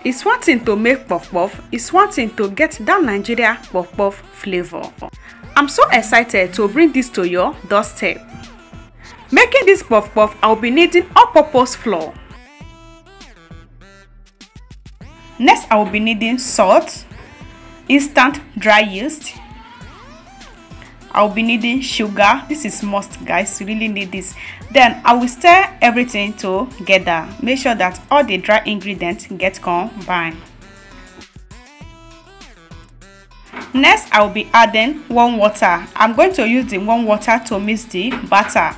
It's one thing to make puff puff, it's one thing to get that Nigeria puff puff flavor. I'm so excited to bring this to your doorstep. Making this puff puff, I'll be needing all-purpose flour. Next, I will be needing salt, instant dry yeast. I'll be needing sugar. This is must, guys. You really need this. Then I will stir everything together. Make sure that all the dry ingredients get combined. Next, I will be adding warm water. I'm going to use the warm water to mix the batter.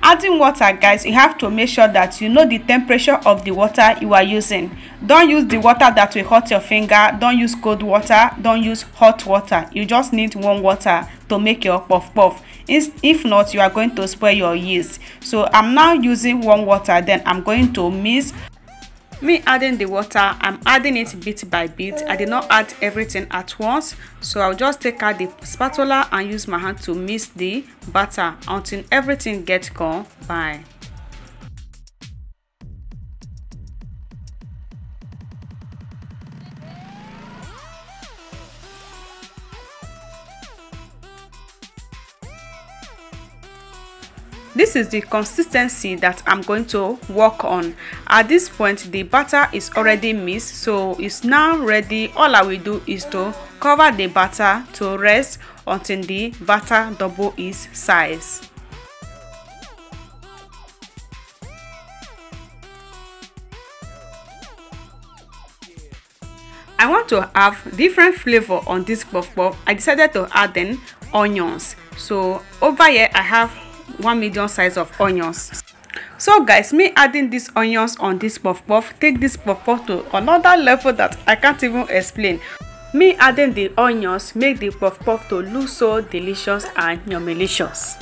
Adding water, guys, you have to make sure that you know the temperature of the water you are using. Don't use the water that will hurt your finger. Don't use cold water. Don't use hot water. You just need warm water to make your puff puff. If not, you are going to spoil your yeast. So I'm now using warm water. Then I'm going to mix. Me adding the water, I'm adding it bit by bit. I did not add everything at once, so I'll just take out the spatula and use my hand to mix the batter until everything gets combined. This is the consistency that I'm going to work on. At this point, the batter is already mixed, so it's now ready. All I will do is to cover the batter to rest until the batter double its size. I want to have different flavor on this puff puff. I decided to add in onions. So over here I have 1 medium size of onions. So guys, me adding these onions on this puff puff take this puff puff to another level that I can't even explain. Me adding the onions make the puff puff to look so delicious and yummy-licious.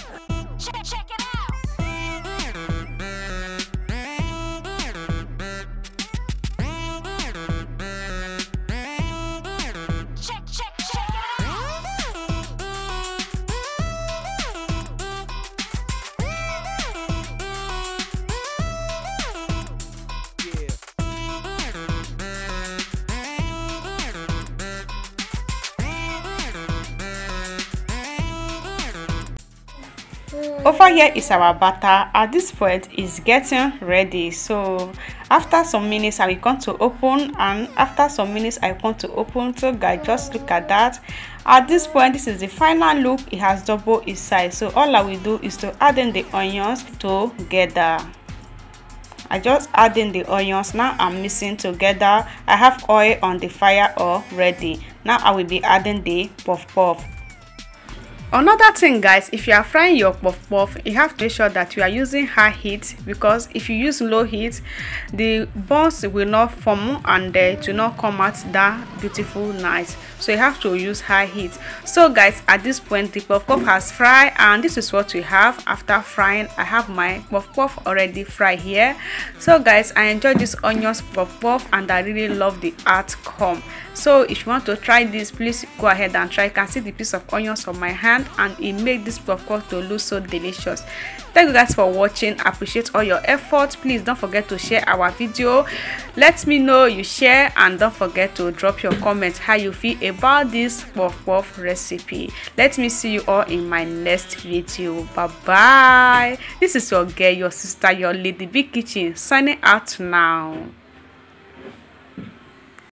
Over here is our batter. At this point it's getting ready, so after some minutes I will come to open, and after some minutes I come to open. So guys, just look at that. At this point, this is the final look. It has double its size, so all I will do is to add in the onions together. I just add in the onions. Now I'm mixing together. I have oil on the fire already. Now I will be adding the puff puff. Another thing, guys, if you are frying your puff puff, you have to make sure that you are using high heat, because if you use low heat, the buns will not form and it will not come out that beautiful nice. So you have to use high heat. So guys, at this point the puff puff has fried, and this is what we have after frying. I have my puff puff already fried here. So guys, I enjoy this onions puff puff and I really love the outcome. So if you want to try this, please go ahead and try. You can see the piece of onions on my hand, and it made this puff puff to look so delicious. Thank you guys for watching. I appreciate all your efforts. Please don't forget to share our video. Let me know you share, and don't forget to drop your comments how you feel about this puff puff recipe. Let me see you all in my next video. Bye bye. This is your girl, your sister, your lady big kitchen, signing out now.